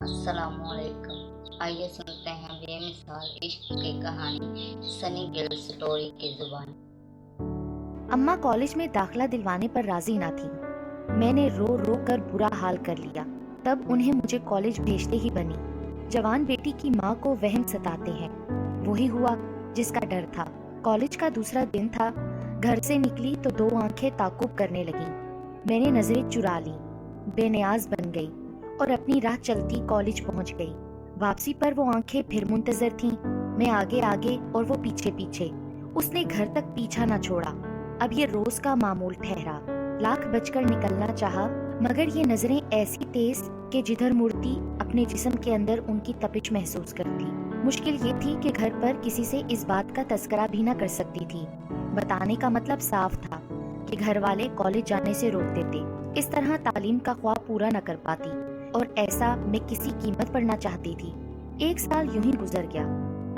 السلام علیکم، آئیے سنتے ہیں بے مثال عشق کی کہانی سنی گل سٹوری کی زبان۔ اماں کالج میں داخلہ دلوانے پر راضی نہ تھی۔ میں نے رو رو کر برا حال کر لیا، تب انہیں مجھے کالج بھیجتے ہی بنی۔ جوان بیٹی کی ماں کو وہم ستاتے ہیں، وہی ہوا جس کا ڈر تھا۔ کالج کا دوسرا دن تھا، گھر سے نکلی تو دو آنکھیں تعاقب کرنے لگیں۔ میں نے نظریں چرا لیں، بے نیاز بن گئی اور اپنی راہ چلتی کالج پہنچ گئی۔ واپسی پر وہ آنکھیں پھر منتظر تھیں، میں آگے آگے اور وہ پیچھے پیچھے۔ اس نے گھر تک پیچھا نہ چھوڑا۔ اب یہ روز کا معمول ٹھہرا۔ لاکھ بچ کر نکلنا چاہا، مگر یہ نظریں ایسی تیز کہ جدھر مڑتی اپنے جسم کے اندر ان کی تپش محسوس کرتی۔ مشکل یہ تھی کہ گھر پر کسی سے اس بات کا تذکرہ بھی نہ کر سکتی تھی۔ بتانے کا مطلب صاف تھا کہ گھر والے کالج جانے سے روک دیتے، اس طرح تعلیم کا خواب پورا نہ کر پاتی، اور ایسا میں کسی قیمت پر نہ چاہتی تھی۔ 1 سال یوں ہی گزر گیا۔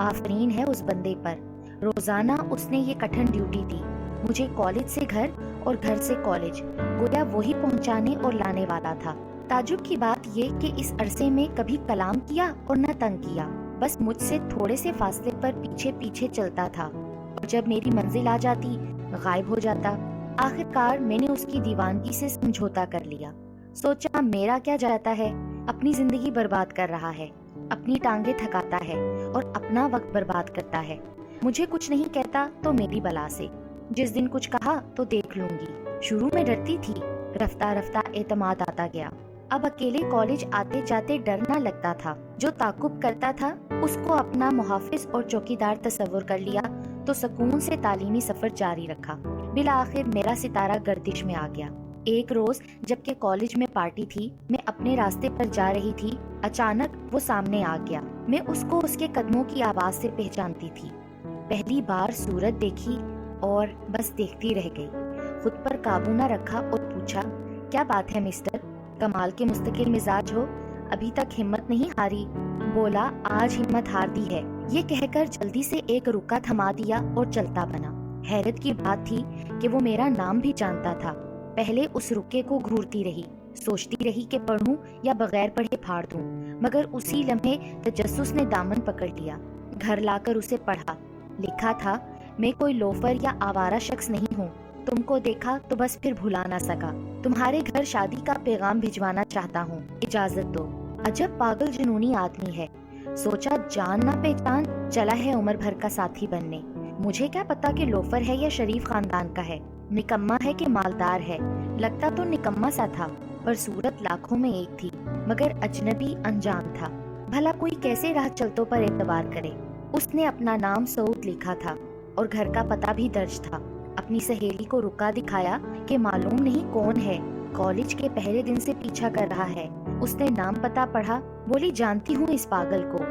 آفرین ہے اس بندے پر، روزانہ اس نے یہ کٹھن ڈیوٹی دی، مجھے کالج سے گھر اور گھر سے کالج، گویا وہی پہنچانے اور لانے والا تھا۔ تعجب کی بات یہ کہ اس عرصے میں کبھی کلام کیا اور نہ تنگ کیا، بس مجھ سے تھوڑے سے فاصلے پر پیچھے پیچھے چلتا تھا، اور جب میری منزل آ جاتی غائب ہو جاتا۔ آخر کار میں نے اس کی دیوانگی سے سمجھوتا کر لیا۔ سوچا میرا کیا جاتا ہے، اپنی زندگی برباد کر رہا ہے، اپنی ٹانگیں تھکاتا ہے اور اپنا وقت برباد کرتا ہے۔ مجھے کچھ نہیں کہتا تو میری بلا سے، جس دن کچھ کہا تو دیکھ لوں گی۔ شروع میں ڈرتی تھی، رفتہ رفتہ اعتماد آتا گیا۔ اب اکیلے کالج آتے جاتے ڈر نہ لگتا تھا۔ جو تعاقب کرتا تھا اس کو اپنا محافظ اور چوکیدار تصور کر لیا تو سکون سے تعلیمی سفر جاری رکھا۔ بالآخر میرا ستارہ گردش میں آ گیا۔ ایک روز جبکہ کالج میں پارٹی تھی، میں اپنے راستے پر جا رہی تھی، اچانک وہ سامنے آ گیا۔ میں اس کو اس کے قدموں کی آواز سے پہچانتی تھی۔ پہلی بار صورت دیکھی اور بس دیکھتی رہ گئی۔ خود پر قابو نہ رکھا اور پوچھا، کیا بات ہے مسٹر، کمال کے مستقل مزاج ہو، ابھی تک ہمت نہیں ہاری؟ بولا، آج ہمت ہار دی ہے، یہ کہہ کر جلدی سے ایک رکا تھما دیا اور چلتا بنا۔ حیرت کی بات تھی کہ وہ میرا نام بھی جانتا تھا۔ پہلے اس رکے کو گھورتی رہی، سوچتی رہی کہ پڑھوں یا بغیر پڑھے پھاڑ دوں، مگر اسی لمحے تجسس نے دامن پکڑ لیا۔ گھر لا کر اسے پڑھا۔ لکھا تھا، میں کوئی لوفر یا آوارہ شخص نہیں ہوں، تم کو دیکھا تو بس پھر بھلا نہ سکا، تمہارے گھر شادی کا پیغام بھجوانا چاہتا ہوں، اجازت دو۔ عجب پاگل جنونی آدمی ہے، سوچا جان نہ پہچان چلا ہے عمر بھر کا ساتھی بننے۔ مجھے کیا پتا کہ لوفر ہے یا شریف خاندان کا ہے، نکما ہے کہ مالدار ہے۔ لگتا تو نکما سا تھا، پر صورت لاکھوں میں ایک تھی، مگر اجنبی انجان تھا۔ بھلا کوئی کیسے راہ چلتوں پر اعتبار کرے۔ اس نے اپنا نام سعود لکھا تھا اور گھر کا پتہ بھی درج تھا۔ اپنی سہیلی کو رکا دکھایا کہ معلوم نہیں کون ہے، کالج کے پہلے دن سے پیچھا کر رہا ہے۔ اس نے نام پتہ پڑھا، بولی، جانتی ہوں اس پاگل کو،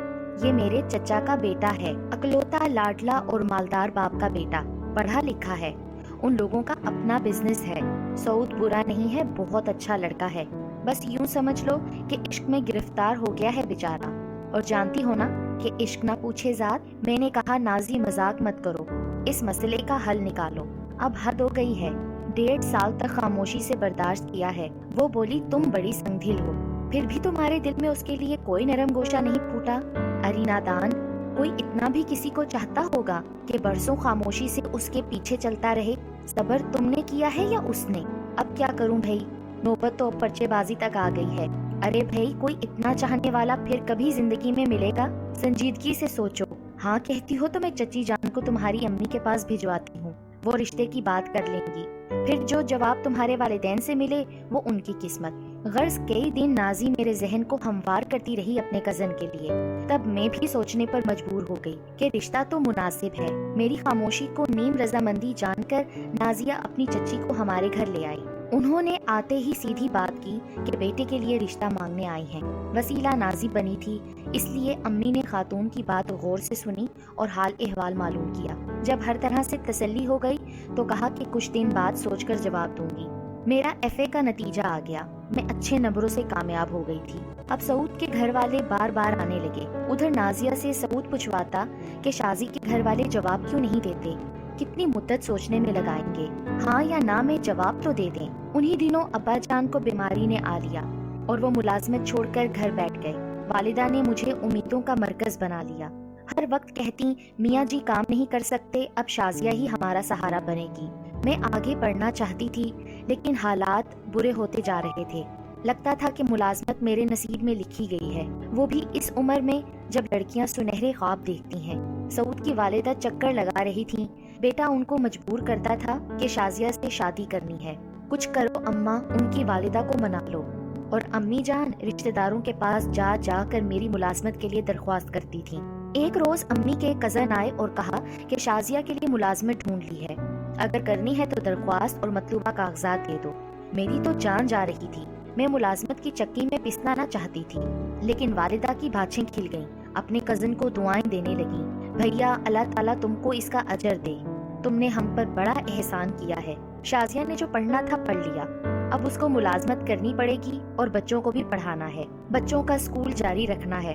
یہ میرے چچا کا بیٹا ہے، اکلوتا لاڈلا اور مالدار باپ کا بیٹا، پڑھا لکھا ہے، ان لوگوں کا اپنا بزنس ہے۔ سعود برا نہیں ہے، بہت اچھا لڑکا ہے، بس یوں سمجھ لو کہ عشق میں گرفتار ہو گیا ہے بیچارہ۔ اور جانتی ہو نا کہ عشق نہ پوچھے ذات۔ میں نے کہا، نازی مذاق مت کرو، اس مسئلے کا حل نکالو، اب حد ہو گئی ہے۔ 1.5 سال تک خاموشی سے برداشت کیا ہے۔ وہ بولی، تم بڑی سنگدل ہو، پھر بھی تمہارے دل میں اس کے لیے کوئی نرم گوشہ نہیں پھوٹا؟ اری نادان، کوئی اتنا بھی کسی کو چاہتا ہوگا کہ برسوں خاموشی سے اس کے پیچھے چلتا رہے؟ صبر تم نے کیا ہے یا اس نے؟ اب کیا کروں بھائی، نوبت تو پرچے بازی تک آ گئی ہے۔ ارے بھائی، کوئی اتنا چاہنے والا پھر کبھی زندگی میں ملے گا؟ سنجیدگی سے سوچو۔ ہاں کہتی ہو تو میں چچی جان کو تمہاری امی کے پاس بھجواتی ہوں، وہ رشتے کی بات کر لیں گی، پھر جو جواب تمہارے والدین سے ملے وہ ان کی قسمت۔ غرض کئی دن نازی میرے ذہن کو ہموار کرتی رہی اپنے کزن کے لیے، تب میں بھی سوچنے پر مجبور ہو گئی کہ رشتہ تو مناسب ہے۔ میری خاموشی کو نیم رضامندی جان کر نازیہ اپنی چچی کو ہمارے گھر لے آئی۔ انہوں نے آتے ہی سیدھی بات کی کہ بیٹے کے لیے رشتہ مانگنے آئی ہیں۔ وسیلہ نازی بنی تھی، اس لیے امی نے خاتون کی بات غور سے سنی اور حال احوال معلوم کیا۔ جب ہر طرح سے تسلی ہو گئی تو کہا کہ کچھ دن بعد سوچ کر جواب دوں گی۔ میرا ایف اے کا نتیجہ آ گیا، میں اچھے نمبروں سے کامیاب ہو گئی تھی۔ اب سعود کے گھر والے بار بار آنے لگے۔ ادھر نازیہ سے سعود پوچھواتا کہ شازی کے گھر والے جواب کیوں نہیں دیتے، کتنی مدت سوچنے میں لگائیں گے، ہاں یا نہ میں جواب تو دے دیں۔ انہی دنوں ابا جان کو بیماری نے آ لیا اور وہ ملازمت چھوڑ کر گھر بیٹھ گئے۔ والدہ نے مجھے امیدوں کا مرکز بنا لیا۔ ہر وقت کہتی میاں جی کام نہیں کر سکتے، اب شازیہ ہی ہمارا سہارا بنے گی۔ میں آگے پڑھنا چاہتی تھی لیکن حالات برے ہوتے جا رہے تھے۔ لگتا تھا کہ ملازمت میرے نصیب میں لکھی گئی ہے، وہ بھی اس عمر میں جب لڑکیاں سنہرے خواب دیکھتی ہیں۔ سعود کی والدہ چکر لگا رہی تھیں، بیٹا ان کو مجبور کرتا تھا کہ شازیہ سے شادی کرنی ہے، کچھ کرو اماں، ان کی والدہ کو منا لو۔ اور امی جان رشتہ داروں کے پاس جا جا کر میری ملازمت کے لیے درخواست کرتی تھیں۔ ایک روز امی کے کزن آئے اور کہا کہ شازیہ کے لیے ملازمت ڈھونڈ لی ہے، اگر کرنی ہے تو درخواست اور مطلوبہ کاغذات دے دو۔ میری تو جان جا رہی تھی، میں ملازمت کی چکی میں پسنا نہ چاہتی تھی، لیکن والدہ کی بھاچیں کھل گئیں، اپنے کزن کو دعائیں دینے لگیں، بھیا اللہ تعالیٰ تم کو اس کا اجر دے، تم نے ہم پر بڑا احسان کیا ہے۔ شازیہ نے جو پڑھنا تھا پڑھ لیا، اب اس کو ملازمت کرنی پڑے گی اور بچوں کو بھی پڑھانا ہے، بچوں کا اسکول جاری رکھنا ہے،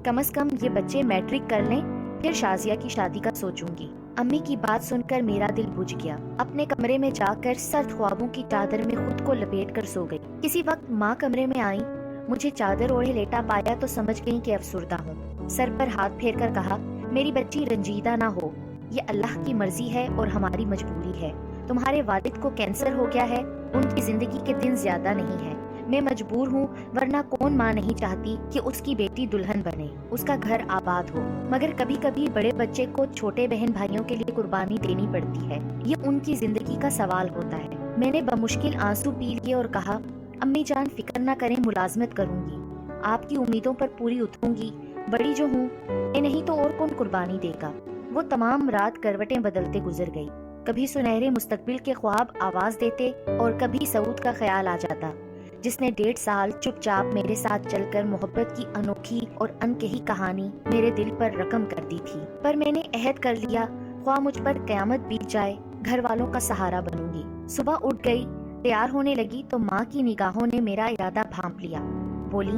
کم از کم یہ بچے میٹرک کر لیں، پھر شازیہ کی شادی کا سوچوں گی۔ امی کی بات سن کر میرا دل بجھ گیا، اپنے کمرے میں جا کر سرد خوابوں کی چادر میں خود کو لپیٹ کر سو گئی۔ کسی وقت ماں کمرے میں آئیں، مجھے چادر اوڑھے لیٹا پایا تو سمجھ گئی کہ افسردہ ہوں۔ سر پر ہاتھ پھیر کر کہا، میری بچی رنجیدہ نہ ہو، یہ اللہ کی مرضی ہے اور ہماری مجبوری ہے۔ تمہارے والد کو کینسر ہو گیا ہے، ان کی زندگی کے دن زیادہ نہیں ہے، میں مجبور ہوں، ورنہ کون ماں نہیں چاہتی کہ اس کی بیٹی دلہن بنے، اس کا گھر آباد ہو، مگر کبھی کبھی بڑے بچے کو چھوٹے بہن بھائیوں کے لیے قربانی دینی پڑتی ہے، یہ ان کی زندگی کا سوال ہوتا ہے۔ میں نے بمشکل آنسو پی لیے اور کہا، امی جان فکر نہ کریں، ملازمت کروں گی، آپ کی امیدوں پر پوری اتروں گی، بڑی جو ہوں، میں نہیں تو اور کون قربانی دے گا۔ وہ تمام رات کروٹیں بدلتے گزر گئی، کبھی سنہرے مستقبل کے خواب آواز دیتے اور کبھی سعود کا خیال آ جاتا، جس نے 1.5 سال چپ چاپ میرے ساتھ چل کر محبت کی انوکھی اور انکہی کہانی میرے دل پر رقم کر دی تھی۔ پر میں نے عہد کر لیا، خواہ مجھ پر قیامت بیت جائے، گھر والوں کا سہارا بنوں گی۔ صبح اٹھ گئی، تیار ہونے لگی تو ماں کی نگاہوں نے میرا ارادہ بھانپ لیا۔ بولی،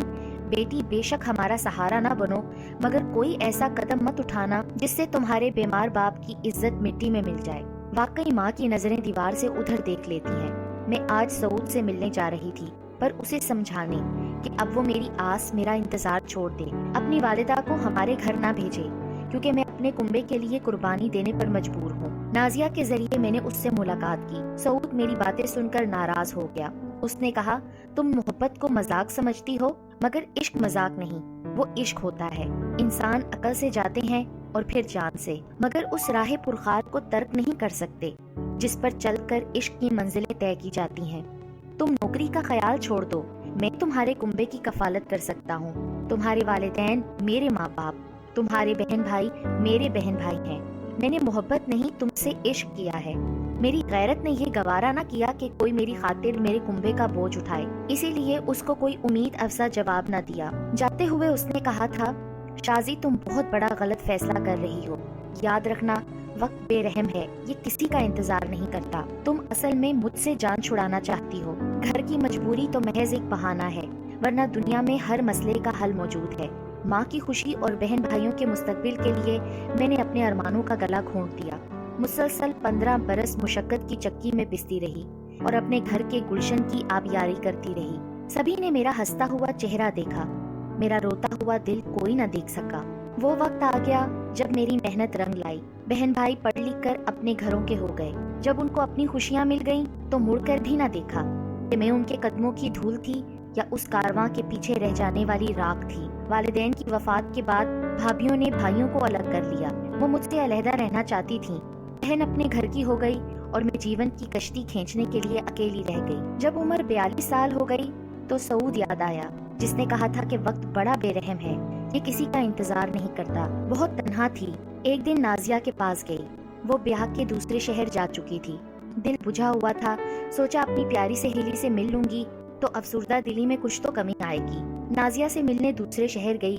بیٹی بے شک ہمارا سہارا نہ بنو، مگر کوئی ایسا قدم مت اٹھانا جس سے تمہارے بیمار باپ کی عزت مٹی میں مل جائے۔ واقعی ماں کی نظریں دیوار سے ادھر دیکھ لیتی ہیں۔ میں آج سعود سے ملنے جا رہی تھی، پر اسے سمجھانے کہ اب وہ میری آس، میرا انتظار چھوڑ دے، اپنی والدہ کو ہمارے گھر نہ بھیجے، کیونکہ میں اپنے کنبے کے لیے قربانی دینے پر مجبور ہوں۔ نازیہ کے ذریعے میں نے اس سے ملاقات کی۔ سعود میری باتیں سن کر ناراض ہو گیا۔ اس نے کہا، تم محبت کو مذاق سمجھتی ہو، مگر عشق مذاق نہیں، وہ عشق ہوتا ہے۔ انسان عقل سے جاتے ہیں اور پھر جان سے، مگر اس راہ پرخار کو ترک نہیں کر سکتے جس پر چل کر عشق کی منزلیں طے کی جاتی ہیں۔ تم نوکری کا خیال چھوڑ دو، میں تمہارے کنبے کی کفالت کر سکتا ہوں۔ تمہارے والدین میرے ماں باپ، تمہارے بہن بھائی میرے بہن بھائی ہیں۔ میں نے محبت نہیں تم سے عشق کیا ہے۔ میری غیرت نے یہ گوارا نہ کیا کہ کوئی میری خاطر میرے کنبے کا بوجھ اٹھائے، اسی لیے اس کو کوئی امید افزا جواب نہ دیا۔ جاتے ہوئے اس نے کہا تھا، شازی تم بہت بڑا غلط فیصلہ کر رہی ہو، یاد رکھنا وقت بے رحم ہے، یہ کسی کا انتظار نہیں کرتا۔ تم اصل میں مجھ سے جان چھڑانا چاہتی ہو، گھر کی مجبوری تو محض ایک بہانہ ہے، ورنہ دنیا میں ہر مسئلے کا حل موجود ہے۔ ماں کی خوشی اور بہن بھائیوں کے مستقبل کے لیے میں نے اپنے ارمانوں کا گلا گھونٹ دیا۔ مسلسل 15 برس مشقت کی چکی میں پستی رہی اور اپنے گھر کے گلشن کی آبیاری کرتی رہی۔ سبھی نے میرا ہنستا ہوا چہرہ دیکھا، میرا روتا ہوا دل کوئی نہ دیکھ سکا۔ وہ وقت آ گیا جب میری محنت رنگ لائی، بہن بھائی پڑھ لکھ کر اپنے گھروں کے ہو گئے۔ جب ان کو اپنی خوشیاں مل گئیں تو مڑ کر بھی نہ دیکھا کہ میں ان کے قدموں کی دھول تھی یا اس کارواں کے پیچھے رہ جانے والی راکھ تھی۔ والدین کی وفات کے بعد بھابھیوں نے بھائیوں کو الگ کر لیا، وہ مجھ سے علیحدہ رہنا چاہتی تھیں۔ بہن اپنے گھر کی ہو گئی اور میں جیون کی کشتی کھینچنے کے لیے اکیلی رہ گئی۔ جب عمر 42 سال ہو گئی تو سعود یاد آیا، جس نے کہا تھا کہ وقت بڑا بے رحم ہے، یہ کسی کا انتظار نہیں کرتا۔ بہت تنہا تھی، ایک دن نازیہ کے پاس گئی، وہ بیاہ کے دوسرے شہر جا چکی تھی۔ دل بجھا ہوا تھا، سوچا اپنی پیاری سہیلی سے مل لوں گی تو افسردہ دلی میں کچھ تو کمی آئے گی۔ نازیہ سے ملنے دوسرے شہر گئی،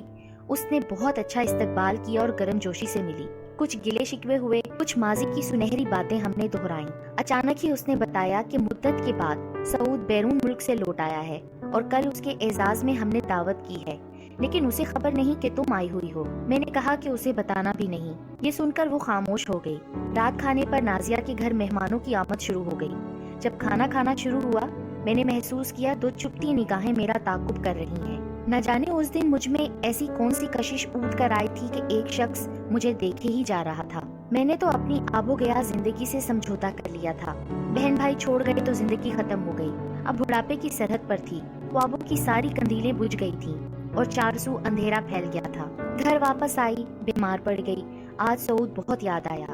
اس نے بہت اچھا استقبال کیا اور گرم جوشی سے ملی۔ کچھ گلے شکوے ہوئے، کچھ ماضی کی سنہری باتیں ہم نے دہرائیں۔ اچانک ہی اس نے بتایا کہ مدت کے بعد سعود بیرون ملک سے لوٹ آیا ہے اور کل اس کے اعزاز میں ہم نے دعوت کی ہے، لیکن اسے خبر نہیں کہ تم آئی ہوئی ہو۔ میں نے کہا کہ اسے بتانا بھی نہیں۔ یہ سن کر وہ خاموش ہو گئی۔ رات کھانے پر نازیہ کے گھر مہمانوں کی آمد شروع ہو گئی۔ جب کھانا کھانا شروع ہوا، میں نے محسوس کیا دو چپتی نگاہیں میرا تعاقب کر رہی ہیں۔ نہ جانے اس دن مجھ میں ایسی کون سی کشش اٹھ کر آئی تھی کہ ایک شخص مجھے دیکھے ہی جا رہا تھا۔ میں نے تو اپنی آب و گیا زندگی سے سمجھوتا کر لیا تھا۔ بہن بھائی چھوڑ گئے تو زندگی ختم ہو گئی، اب بڑھاپے کی سرحد پر تھی۔ خوابوں کی ساری کندیلیں بجھ گئی تھیں اور چار سو اندھیرا پھیل گیا تھا۔ گھر واپس آئی، بیمار پڑ گئی۔ آج سعود بہت یاد آیا۔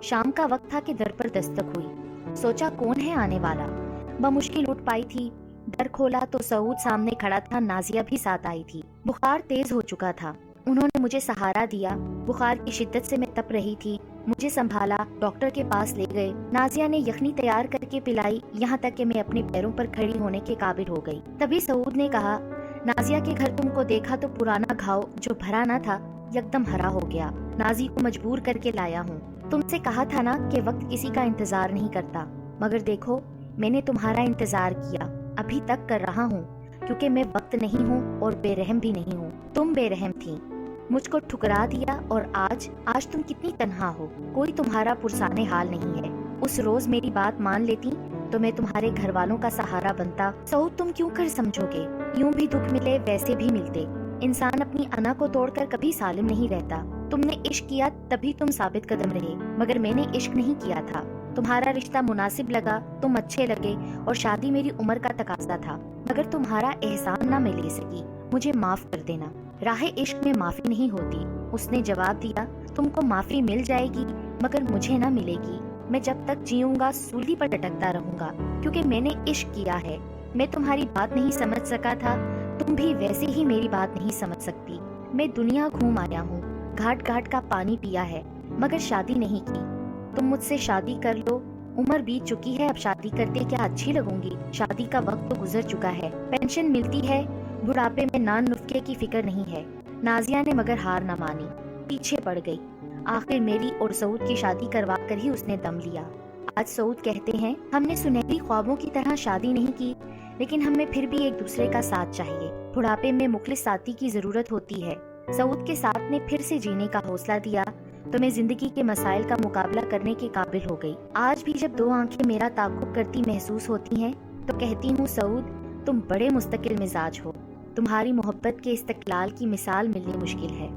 شام کا وقت تھا کہ در پر دستک ہوئی۔ سوچا کون ہے آنے والا، بمشکل اٹھ پائی تھی۔ در کھولا تو سعود سامنے کھڑا تھا، نازیہ بھی ساتھ آئی تھی۔ بخار تیز ہو چکا تھا، انہوں نے مجھے سہارا دیا۔ بخار کی شدت سے میں تپ رہی تھی، مجھے سنبھالا، ڈاکٹر کے پاس لے گئے۔ نازیہ نے یخنی تیار کر کے پلائی، یہاں تک کہ میں اپنے پیروں پر کھڑی ہونے کے قابل ہو گئی۔ تبھی سعود نے کہا، نازیہ کے گھر تم کو دیکھا تو پرانا گھاؤ جو بھرا نہ تھا یکدم ہرا ہو گیا۔ نازی کو مجبور کر کے لایا ہوں۔ تم سے کہا تھا نا کہ وقت کسی کا انتظار نہیں کرتا، مگر دیکھو میں نے تمہارا انتظار کیا، ابھی تک کر رہا ہوں، کیونکہ میں وقت نہیں ہوں اور بے رحم بھی نہیں ہوں۔ تم بے رحم تھی، مجھ کو ٹھکرا دیا، اور آج تم کتنی تنہا ہو، کوئی تمہارا پرسانے حال نہیں ہے۔ اس روز میری بات مان لیتی تو میں تمہارے گھر والوں کا سہارا بنتا۔ سعود تم کیوں کر سمجھو گے، یوں بھی دکھ ملے ویسے بھی ملتے۔ انسان اپنی انا کو توڑ کر کبھی سالم نہیں رہتا۔ تم نے عشق کیا تبھی تم ثابت قدم رہے، مگر میں نے عشق نہیں کیا تھا۔ تمہارا رشتہ مناسب لگا، تم اچھے لگے، اور شادی میری عمر کا تقاضا تھا، مگر تمہارا احسان نہ میں لے سکی، مجھے معاف کر دینا۔ راہ عشق میں معافی نہیں ہوتی۔ اس نے جواب دیا، تم کو معافی مل جائے گی مگر مجھے نہ ملے گی۔ میں جب تک جیوں گا سولی پر لٹکتا رہوں گا، کیونکہ میں نے عشق کیا ہے۔ میں تمہاری بات نہیں سمجھ سکا تھا، تم بھی ویسے ہی میری بات نہیں سمجھ سکتی۔ میں دنیا گھوم آیا ہوں، گھاٹ گھاٹ کا پانی پیا ہے، مگر شادی نہیں کی۔ تم مجھ سے شادی کر لو، عمر بیت چکی ہے، اب شادی کرتے کیا اچھی لگوں گی؟ شادی کا وقت تو گزر چکا ہے، پینشن ملتی ہے، بڑھاپے میں نان نفقے کی فکر نہیں ہے۔ نازیہ نے مگر ہار نہ مانی، پیچھے پڑ گئی۔ آخر میری اور سعود کی شادی کروا کر ہی اس نے دم لیا۔ آج سعود کہتے ہیں، ہم نے سنہری خوابوں کی طرح شادی نہیں کی، لیکن ہمیں پھر بھی ایک دوسرے کا ساتھ چاہیے۔ بڑھاپے میں مخلص ساتھی کی ضرورت ہوتی ہے۔ سعود کے ساتھ نے پھر سے جینے کا حوصلہ دیا تو میں زندگی کے مسائل کا مقابلہ کرنے کے قابل ہو گئی۔ آج بھی جب دو آنکھیں میرا تعاقب کرتی محسوس ہوتی ہیں تو کہتی ہوں، سعود تم بڑے مستقل مزاج ہو، تمہاری محبت کے استقلال کی مثال ملنی مشکل ہے۔